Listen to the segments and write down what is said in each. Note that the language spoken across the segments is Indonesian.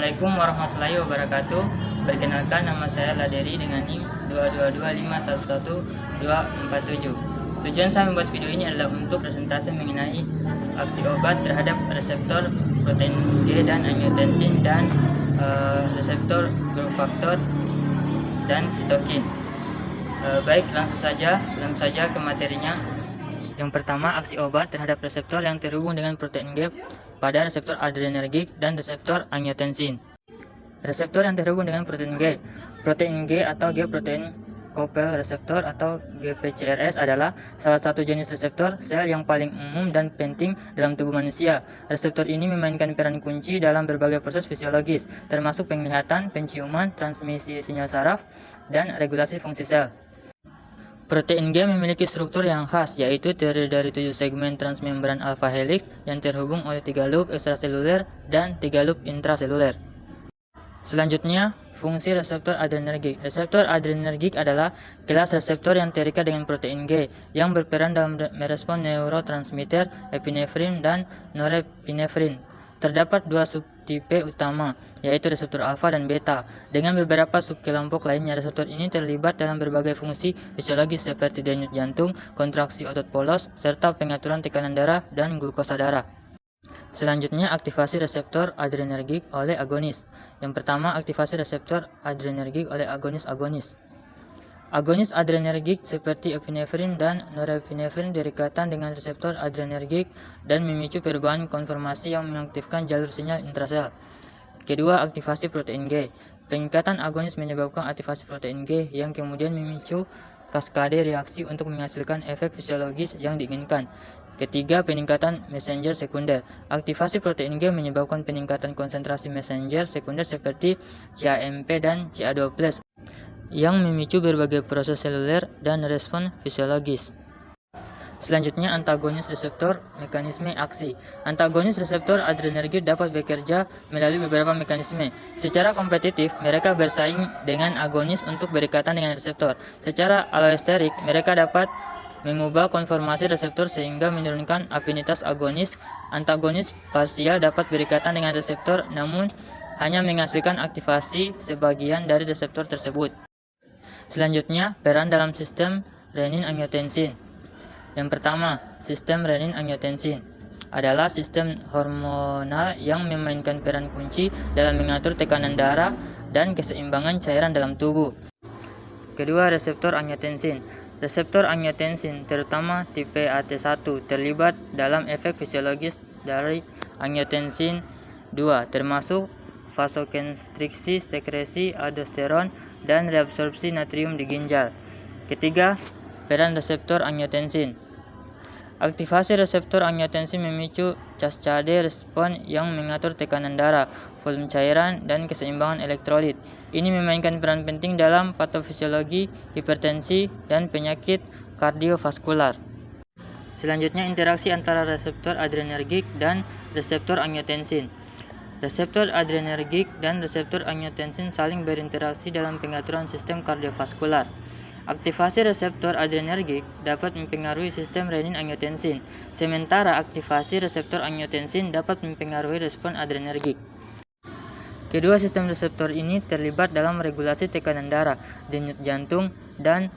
Assalamualaikum warahmatullahi wabarakatuh. Perkenalkan, nama saya Laderi dengan NIM 222511247. Tujuan saya membuat video ini adalah untuk presentasi mengenai aksi obat terhadap reseptor protein G dan angiotensin dan reseptor growth factor dan sitokin. Baik, langsung saja ke materinya. Yang pertama, aksi obat terhadap reseptor yang terhubung dengan protein G pada reseptor adrenergik dan reseptor angiotensin. Reseptor yang terhubung dengan protein G atau G protein coupled reseptor atau GPCRS adalah salah satu jenis reseptor sel yang paling umum dan penting dalam tubuh manusia. Reseptor ini memainkan peran kunci dalam berbagai proses fisiologis, termasuk penglihatan, penciuman, transmisi sinyal saraf, dan regulasi fungsi sel. Protein G memiliki struktur yang khas, yaitu terdiri dari 7 segmen transmembran alpha helix yang terhubung oleh 3 loop ekstraseluler dan 3 loop intraseluler. Selanjutnya, fungsi reseptor adrenergik. Reseptor adrenergik adalah kelas reseptor yang terikat dengan protein G, yang berperan dalam merespon neurotransmitter epinefrin dan norepinefrin. Terdapat 2 subtipe utama, yaitu reseptor alfa dan beta. Dengan beberapa subkelompok lainnya, reseptor ini terlibat dalam berbagai fungsi fisiologis seperti denyut jantung, kontraksi otot polos, serta pengaturan tekanan darah dan glukosa darah. Selanjutnya, aktivasi reseptor adrenergik oleh agonis. Yang pertama, aktivasi reseptor adrenergik oleh agonis-agonis. Agonis adrenergik seperti epinefrin dan norepinefrin berikatan dengan reseptor adrenergik dan memicu perubahan konformasi yang mengaktifkan jalur sinyal intrasel. Kedua, aktivasi protein G. Pengikatan agonis menyebabkan aktivasi protein G yang kemudian memicu kaskade reaksi untuk menghasilkan efek fisiologis yang diinginkan. Ketiga, peningkatan messenger sekunder. Aktivasi protein G menyebabkan peningkatan konsentrasi messenger sekunder seperti CAMP dan CA2+, yang memicu berbagai proses seluler dan respon fisiologis. Selanjutnya, antagonis reseptor, mekanisme aksi. Antagonis reseptor adrenergik dapat bekerja melalui beberapa mekanisme. Secara kompetitif, mereka bersaing dengan agonis untuk berikatan dengan reseptor. Secara allosterik, mereka dapat mengubah konformasi reseptor sehingga menurunkan afinitas agonis. Antagonis parsial dapat berikatan dengan reseptor namun hanya menghasilkan aktivasi sebagian dari reseptor tersebut. Selanjutnya, peran dalam sistem renin-angiotensin. Yang pertama, sistem renin-angiotensin adalah sistem hormonal yang memainkan peran kunci dalam mengatur tekanan darah dan keseimbangan cairan dalam tubuh. Kedua, reseptor angiotensin. Reseptor angiotensin, terutama tipe AT1, terlibat dalam efek fisiologis dari angiotensin 2, termasuk vasokonstriksi, sekresi aldosteron, dan reabsorpsi natrium di ginjal. Ketiga, peran reseptor angiotensin. Aktivasi reseptor angiotensin memicu cascade respon yang mengatur tekanan darah, volume cairan, dan keseimbangan elektrolit. Ini memainkan peran penting dalam patofisiologi, hipertensi, dan penyakit kardiovaskular. Selanjutnya, interaksi antara reseptor adrenergik dan reseptor angiotensin. Reseptor adrenergik dan reseptor angiotensin saling berinteraksi dalam pengaturan sistem kardiovaskular. Aktivasi reseptor adrenergik dapat mempengaruhi sistem renin-angiotensin, sementara aktivasi reseptor angiotensin dapat mempengaruhi respon adrenergik. Kedua sistem reseptor ini terlibat dalam regulasi tekanan darah, denyut jantung, dan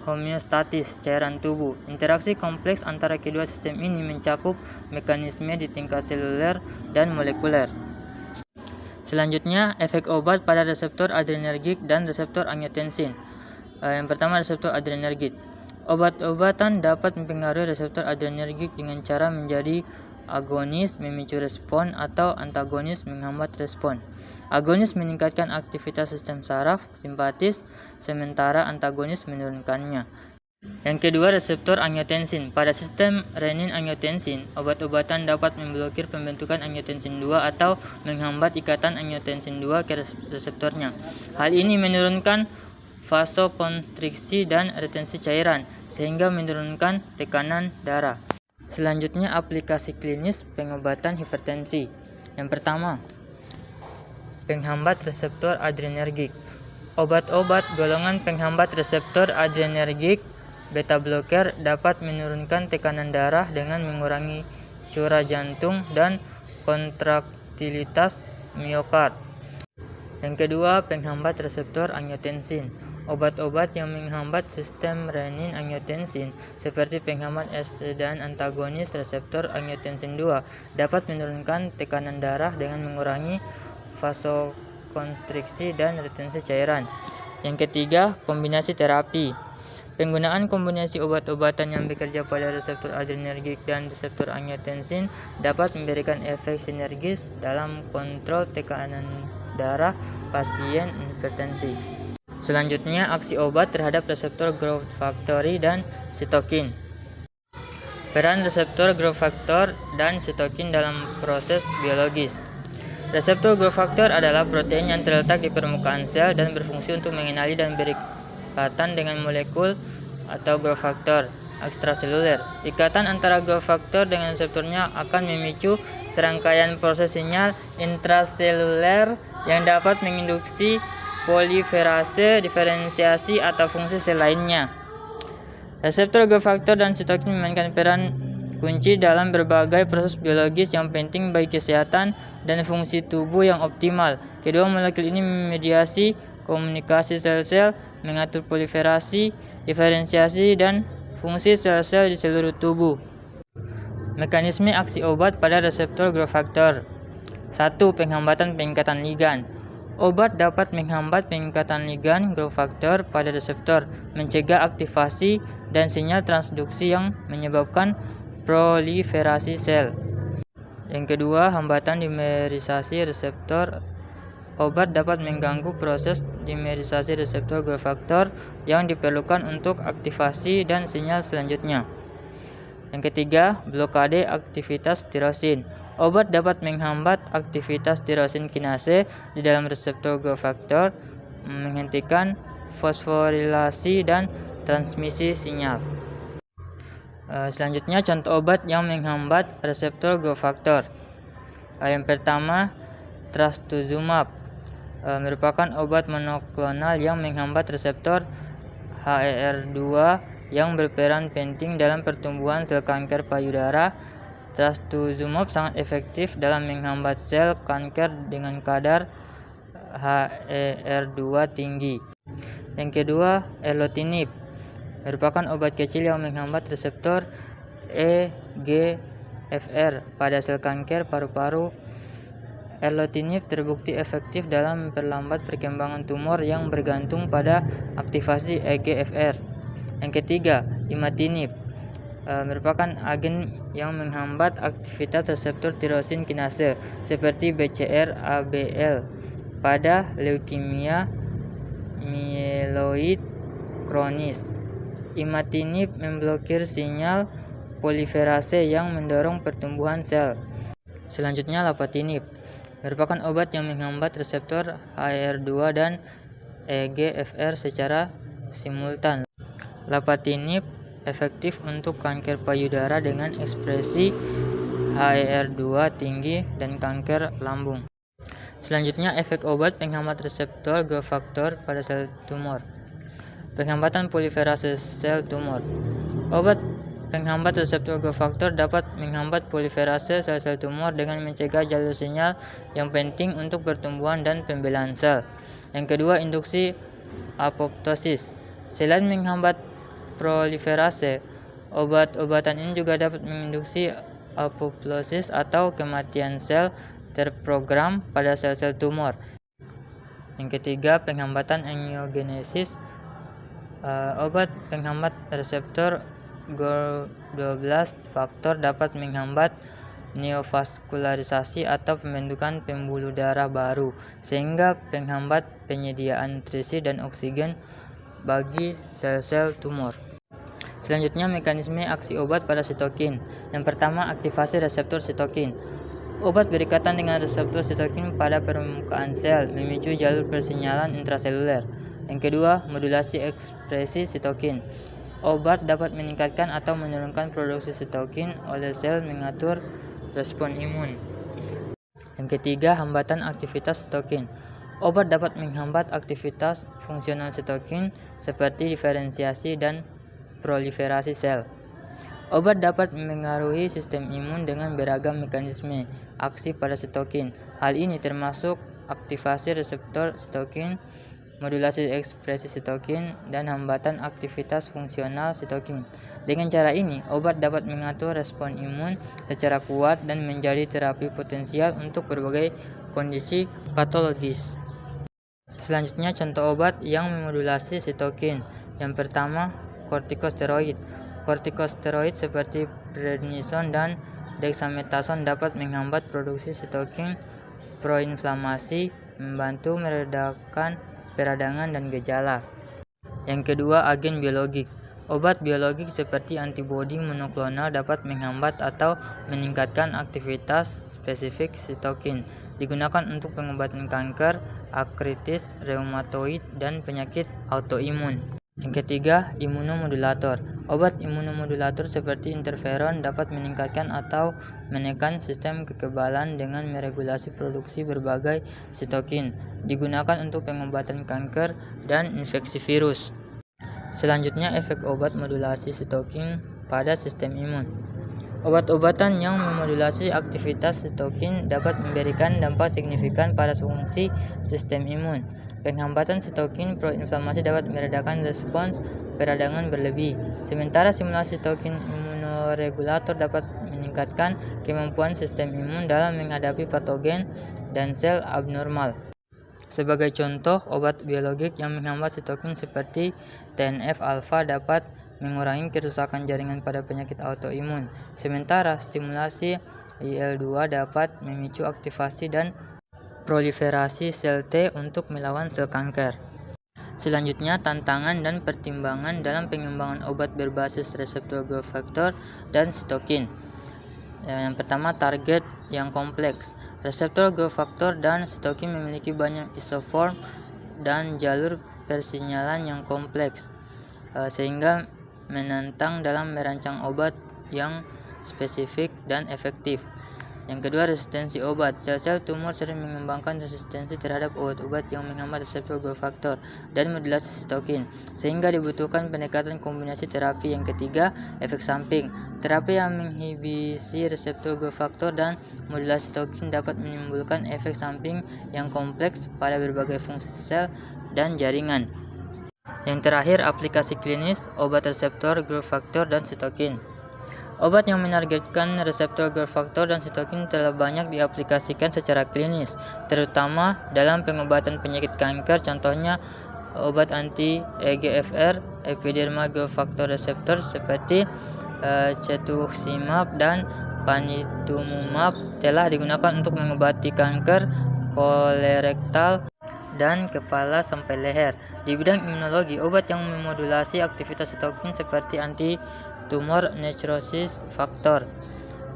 homeostatis cairan tubuh. Interaksi kompleks antara kedua sistem ini mencakup mekanisme di tingkat seluler dan molekuler. Selanjutnya, efek obat pada reseptor adrenergik dan reseptor angiotensin. Yang pertama, reseptor adrenergik. Obat-obatan dapat mempengaruhi reseptor adrenergik dengan cara menjadi agonis memicu respon atau antagonis menghambat respon. Agonis meningkatkan aktivitas sistem saraf simpatis, sementara antagonis menurunkannya. Yang kedua, reseptor angiotensin. Pada sistem renin-angiotensin, obat-obatan dapat memblokir pembentukan angiotensin 2 atau menghambat ikatan angiotensin 2 ke reseptornya. Hal ini menurunkan vasokonstriksi dan retensi cairan, sehingga menurunkan tekanan darah. Selanjutnya, aplikasi klinis pengobatan hipertensi. Yang pertama, penghambat reseptor adrenergik. Obat-obat golongan penghambat reseptor adrenergik beta blocker dapat menurunkan tekanan darah dengan mengurangi curah jantung dan kontraktilitas miokard. Yang kedua, penghambat reseptor angiotensin. Obat-obat yang menghambat sistem renin-angiotensin seperti penghambat dan antagonis reseptor angiotensin 2 dapat menurunkan tekanan darah dengan mengurangi vasokonstriksi dan retensi cairan. Yang ketiga, kombinasi terapi. Penggunaan kombinasi obat-obatan yang bekerja pada reseptor adrenergik dan reseptor angiotensin dapat memberikan efek sinergis dalam kontrol tekanan darah pasien hipertensi. Selanjutnya, aksi obat terhadap reseptor growth factor dan sitokin. Peran reseptor growth factor dan sitokin dalam proses biologis. Reseptor growth factor adalah protein yang terletak di permukaan sel dan berfungsi untuk mengenali dan berikatan dengan molekul atau growth factor ekstraseluler. Ikatan antara growth factor dengan reseptornya akan memicu serangkaian proses sinyal intraseluler yang dapat menginduksi poliferase, diferensiasi, atau fungsi sel lainnya. Reseptor growth factor dan sitokin memainkan peran kunci dalam berbagai proses biologis yang penting bagi kesehatan dan fungsi tubuh yang optimal. Kedua molekul ini memediasi komunikasi sel-sel, mengatur proliferasi, diferensiasi, dan fungsi sel-sel di seluruh tubuh. Mekanisme aksi obat pada reseptor growth factor. 1. Penghambatan pengikatan ligan. Obat dapat menghambat pengikatan ligan growth factor pada reseptor, mencegah aktivasi dan sinyal transduksi yang menyebabkan proliferasi sel. Yang kedua, hambatan dimerisasi reseptor. Obat dapat mengganggu proses dimerisasi reseptor growth factor yang diperlukan untuk aktivasi dan sinyal selanjutnya. Yang ketiga, blokade aktivitas tirosin. Obat dapat menghambat aktivitas tirosin kinase di dalam reseptor growth factor, menghentikan fosforilasi dan transmisi sinyal. Selanjutnya, contoh obat yang menghambat reseptor growth factor. Yang pertama, trastuzumab merupakan obat monoklonal yang menghambat reseptor HER2 yang berperan penting dalam pertumbuhan sel kanker payudara. Trastuzumab sangat efektif dalam menghambat sel kanker dengan kadar HER2 tinggi. Yang kedua, erlotinib merupakan obat kecil yang menghambat reseptor EGFR pada sel kanker paru-paru. Erlotinib terbukti efektif dalam memperlambat perkembangan tumor yang bergantung pada aktivasi EGFR. Yang ketiga, imatinib merupakan agen yang menghambat aktivitas reseptor tirosin kinase seperti BCR-ABL pada leukemia mieloid kronis. Imatinib memblokir sinyal poliferase yang mendorong pertumbuhan sel. Selanjutnya, lapatinib merupakan obat yang menghambat reseptor HER2 dan EGFR secara simultan. Lapatinib efektif untuk kanker payudara dengan ekspresi HER2 tinggi dan kanker lambung. Selanjutnya, efek obat penghambat reseptor growth factor pada sel tumor. Penghambatan proliferasi sel tumor. Obat penghambat reseptor growth factor dapat menghambat proliferasi sel-sel tumor dengan mencegah jalur sinyal yang penting untuk pertumbuhan dan pembelaan sel. Yang kedua, induksi apoptosis. Selain menghambat proliferase, obat-obatan ini juga dapat menginduksi apoptosis atau kematian sel terprogram pada sel-sel tumor. Yang ketiga, penghambatan angiogenesis. Obat penghambat reseptor GOR12 faktor dapat menghambat neovaskularisasi atau pembentukan pembuluh darah baru, sehingga penghambat penyediaan nutrisi dan oksigen bagi sel-sel tumor. Selanjutnya, mekanisme aksi obat pada sitokin. Yang pertama, aktivasi reseptor sitokin. Obat berikatan dengan reseptor sitokin pada permukaan sel, memicu jalur persinyalan intraseluler. Yang kedua, modulasi ekspresi sitokin. Obat dapat meningkatkan atau menurunkan produksi sitokin oleh sel, mengatur respon imun. Yang ketiga, hambatan aktivitas sitokin. Obat dapat menghambat aktivitas fungsional sitokin seperti diferensiasi dan proliferasi sel. Obat dapat mengaruhi sistem imun dengan beragam mekanisme aksi pada sitokin. Hal ini termasuk aktivasi reseptor sitokin, modulasi ekspresi sitokin, dan hambatan aktivitas fungsional sitokin. Dengan cara ini, obat dapat mengatur respon imun secara kuat dan menjadi terapi potensial untuk berbagai kondisi patologis. Selanjutnya, contoh obat yang memodulasi sitokin. Yang pertama, kortikosteroid. Kortikosteroid seperti prednison dan dexamethasone dapat menghambat produksi sitokin proinflamasi, membantu meredakan peradangan dan gejala. Yang kedua, agen biologik. Obat biologik seperti antibodi monoklonal dapat menghambat atau meningkatkan aktivitas spesifik sitokin. Digunakan untuk pengobatan kanker, artritis reumatoid, dan penyakit autoimun. Yang ketiga, imunomodulator. Obat imunomodulator seperti interferon dapat meningkatkan atau menekan sistem kekebalan dengan meregulasi produksi berbagai sitokin. Digunakan untuk pengobatan kanker dan infeksi virus. Selanjutnya, efek obat modulasi sitokin pada sistem imun. Obat-obatan yang memodulasi aktivitas sitokin dapat memberikan dampak signifikan pada fungsi sistem imun. Penghambatan sitokin proinflamasi dapat meredakan respons peradangan berlebih, sementara stimulasi sitokin imunoregulator dapat meningkatkan kemampuan sistem imun dalam menghadapi patogen dan sel abnormal. Sebagai contoh, obat biologik yang menghambat sitokin seperti TNF-alfa dapat mengurangi kerusakan jaringan pada penyakit autoimun, sementara stimulasi IL-2 dapat memicu aktivasi dan proliferasi sel T untuk melawan sel kanker. Selanjutnya, tantangan dan pertimbangan dalam pengembangan obat berbasis reseptor growth factor dan sitokin. Yang pertama, target yang kompleks. Reseptor growth factor dan sitokin memiliki banyak isoform dan jalur persinyalan yang kompleks, sehingga menantang dalam merancang obat yang spesifik dan efektif. Yang kedua, resistensi obat. Sel-sel tumor sering mengembangkan resistensi terhadap obat-obat yang menghambat reseptor growth factor dan modulasi sitokin, sehingga dibutuhkan pendekatan kombinasi terapi. Yang ketiga, efek samping. Terapi yang menghibisi reseptor growth factor dan modulasi sitokin dapat menimbulkan efek samping yang kompleks pada berbagai fungsi sel dan jaringan. Yang terakhir, aplikasi klinis obat reseptor growth factor dan sitokin. Obat yang menargetkan reseptor growth factor dan sitokin telah banyak diaplikasikan secara klinis, terutama dalam pengobatan penyakit kanker. Contohnya, obat anti-EGFR epidermal growth factor receptor seperti cetuximab dan panitumumab telah digunakan untuk mengobati kanker kolorektal dan kepala sampai leher. Di bidang imunologi, obat yang memodulasi aktivitas sitokin seperti anti-tumor necrosis factor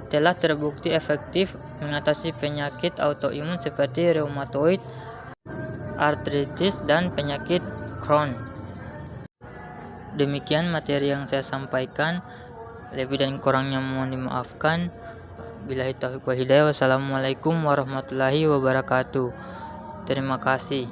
telah terbukti efektif mengatasi penyakit autoimun seperti reumatoid, artritis, dan penyakit Crohn. Demikian materi yang saya sampaikan. Lebih dan kurangnya mohon dimaafkan. Billahi taufiq wal hidayah. Wassalamualaikum warahmatullahi wabarakatuh. Terima kasih.